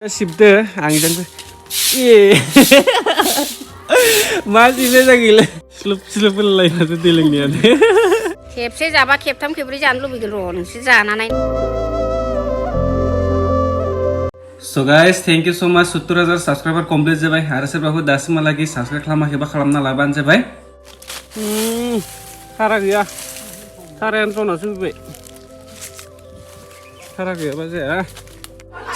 10대 angjanku masih saya gila slup lain atau dilingnya खेबसे जाबा खेबथाम खेबब्रै जानो लुबैगोन र' नोंसोर जानानै So guys, thank you so much 70,000 subscriber complete जाबाय आरो सोरबाफोर दासिमहालागै subscribe खालामाखैबा खालामना लाबानो जाबाय खारा गैया खारायानो जनावसो फैबाय खारा गैयाबा जाया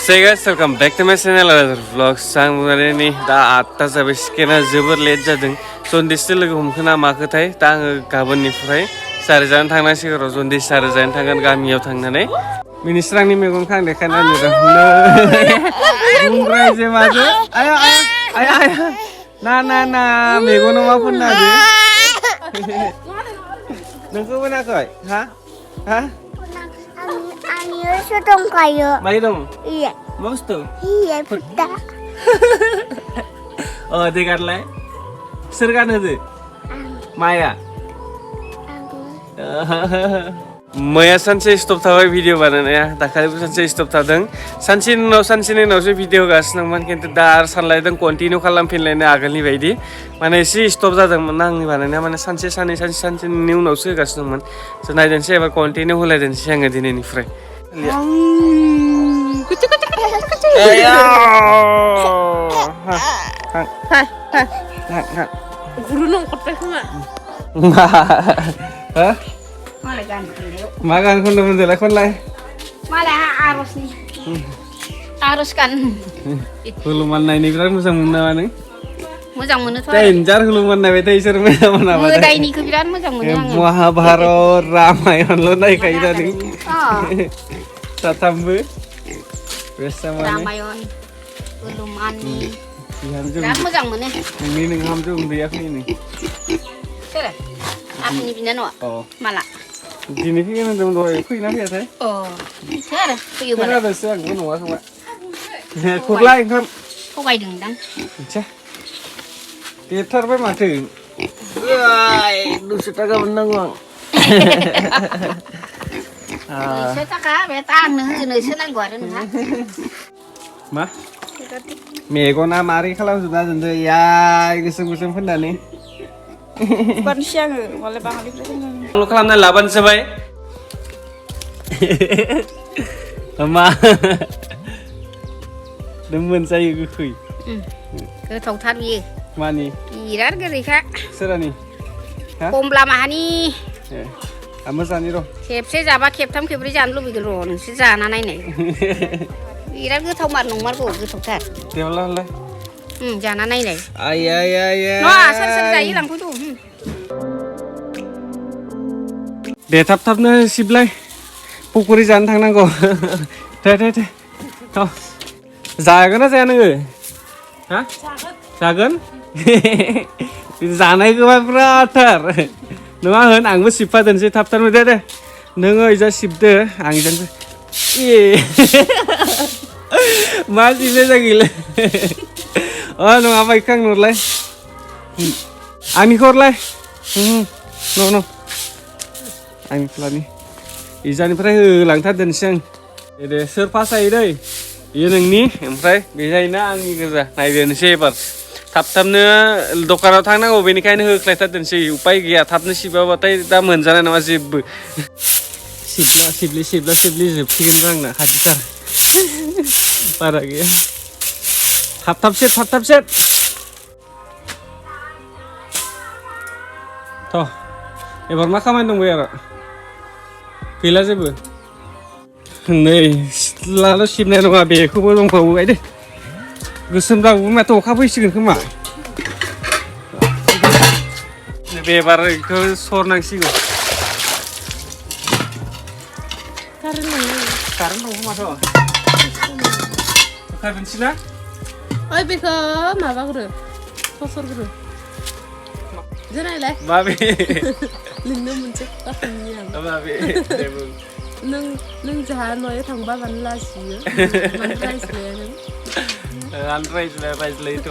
Hey guys, welcome back to my channel another vlog. Sang hari ini dah atas habis kena jebur late jadeng. Sondis tu lagi mungkin nama aku thay. Tang kawan ni frey. Sarjan thang nasi karo sondis sarjan thangan kami au thang nane. Ministrang ni megon khang dekan anu dah. Bungrai je maju. Ayo. Na. Megon apa pun nade. Nunggu mana kau? Ha? 아니요, 수동 가요. Mai dong. Iya. Bagus tuh. Iya, betul. Oh, dekat lah. Serkan itu. Maya. Maya sanse stop thabai video bananaya. Dakhali bu sanse stop thadang. Sansin no se video gas nangman kintu dar sanlai dang continue खालामफिनलायनो आगोलनि बायदि माने एसे stop जादोंमोन आंनि बानायनाया माने सानसे साननैनि उनावसो होगासिनो दंमोन जों नायदोंसै एबार कन्टिनिउ होलायदोंसै आङो दिनैनिफ्राय गुरुनो ओंखारबाय खोमा ha मालाय गानफिननायाव makan kon delay kon lai मालाय आर'जनि आर'ज गान huluman naini birat moजां मोनो नामा नों मोजां मोनोथ' आरो danger huluman नायबाय थायो सोर मोजां नामा मोदायनिखौ बिराद मोजां मोनो आङो महाभारत रामायणल' नायखायो दा नों साथामबो बेसा माने रामायण हनुमाननि बिहामजो बिराद मोजां मोनो नोंनि नोंहामजो उन्दैयाखै नै सोर आंनि बिनानावा अ माला दिनै फैगोन होनदोंमोन दहाय फैयोना फैयाथाय अ सोर फैयोबालाय खोनादोंसो आंबो नङा खोमा खुरलाय ओंखाम थगायदोंदां आच्छा देरथारबाय माथो 200 थाखा मोननांगौ आं 200 थाखा बे आंनो होनोसो नांगौ आरो नोंहा मा मेगना मारै खालामजोबना दोनदो याय गोसोम फोननानै बानसि आङो मालाय बाङालिफ्रा जोङो ल' खालामना लाबानो जाबाय मा नों मोनजायो गोखै गोथावथार बियो मानि बिराद गोदैखा सोरानि कमला माहानि मोजाङानो र' खेबसे जाबा खेबथाम खेबब्रै जानो लुबैगोन र' नोंसोर जाना नायनाय बिराद गोथाव मार नंमारगौ गोथावथार देवलालाय जाना नायनाय आया सोर जायो लांफैदो दे थाबनो सिबलाय पकरि जानो थांनांगौ दे जागोन ना जाया नोङो हा जागोन जानायखौबा बिरादथार नङा होन आंबो सिबफादोंसै थाबनो दे नोङो इजा सिबदो आं जानोसै मा सिबनाय जागोन नङाबा इखौ आं नुरलाय आंनिखौ हरलाय न' आंनि फिसानि इजानिफ्राय होलांथारदोंसै आं दे सोर पास जायो दै बेयो नोंनि ओमफ्राय बे जायोना आंनि गोजा नायदोनोसै एबार थाबनो दखानाव थांनांगौ बेनिखायनो होख्लायथारदोंसै उपाय गैया थाबनो सिबाबाथाय दा मोनजानाय नङा जेबो सिबलि जोबसिगोन आंना खाथिथार बारा गैया थाब सेट थ' एबार मा खामानि दंबाय आरो गैला जेबो नै सिथ्लाल' सिबनाय नङा बेखौबो दंबावो गायदे गोसोम जागौबो माथो अखा फैसिगोन खोमा बे एबार बेखौ सरनांसिगौ कारेन्ट दं खोमाथ' अखा मोनसिना ओइ बेखौ माबाग्रो फसरग्रो जोनायलाय माबे नोंनो मोनसे गाखोनि आं माबे नों जाहा न'आव थांबा मानो लाजियो मानो रायज्लाया नों आं रायज्लायोथ'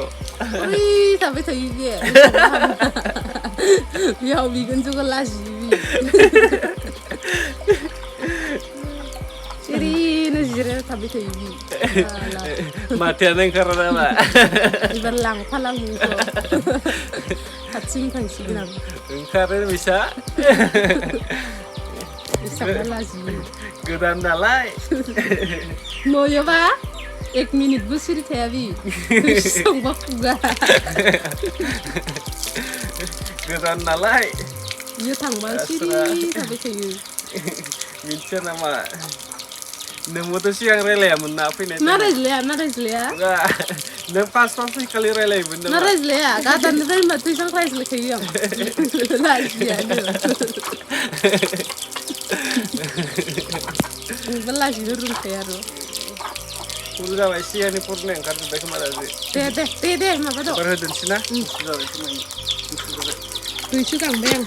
ओइ थाबाय थायो बे बेयाव बिगुनजोखौ लाजियो ओरैनो जिरायना थाबाय थायो बि माथोआनो ओंखारा नामा एबार लांफालां नोंखौ हारसिं थांसिगोन आं ओंखारो बिसा एसांबा लाजियो गोदान नालाय नयोबा 1 मिनिटबो सिरि थाया बि सोंबा खुगा गोदान नालाय बियो थांबा सिरि थाबाय थायो मिथिया नामा नोंबोथ' सिगां रायलायामोन ना फैनाय मा रायज्लाया नों फार्स्ट फैखालि रायलायोमोन मा नामा रायज्लाया गादानिफ्राय होनबाथ' इसां रायज्लायखायो आं लाजियानो नोंबो लाजिनो रोंखाया आरो फुल जाबाय सिगांनि फुरनाय ओंखारजोब्बाय खोमा दासो दे माबा दं बार होदोंसै ना गुसु जाबाय खोमा गुसु जाबाय दैसो गांबाय आं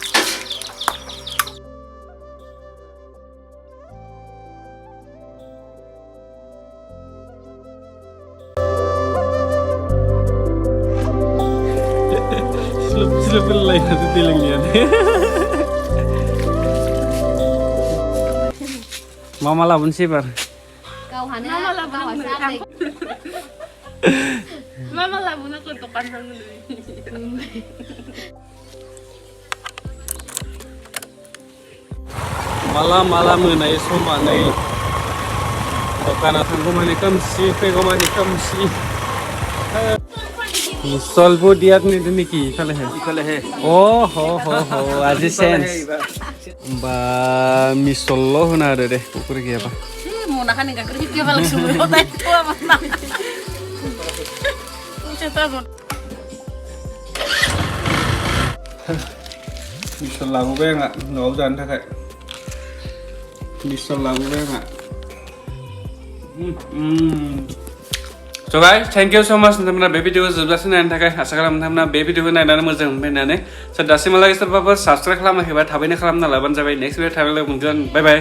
Slow lah itu tilingnya. Mama lawan sih bar. गावहानो Mama lah गावहासो bener आदै Mama lah bener ketukan sama Malam mengenai somanai. Karena tanggung mani kamsi, pego mani kamsi. Solvo diat nih niki kale he. Oh ho aji sense. Mbak misollo na ada deh ukur kia apa? mau nahan enggak kerja dia malah suruh itu mana Misol lagu be nggak nggak udah anda kayak misol lagu be nggak. So guys, thank you so much teman-teman bे भिडिअखौ जोबजासिम नायनो थाखाय आसा खालामो नोंथांमोना बे भिडिअखौ नायनानै मोजां मोनबाय होननानै स' दासिमहालागै सोरबाफोर साबस्क्राइब खालामाखैबा थाबैनो खालामना लाबानो जाबाय नेक्स्ट भिडिअ थाबैनो लोगो मोनगोन बाय बाय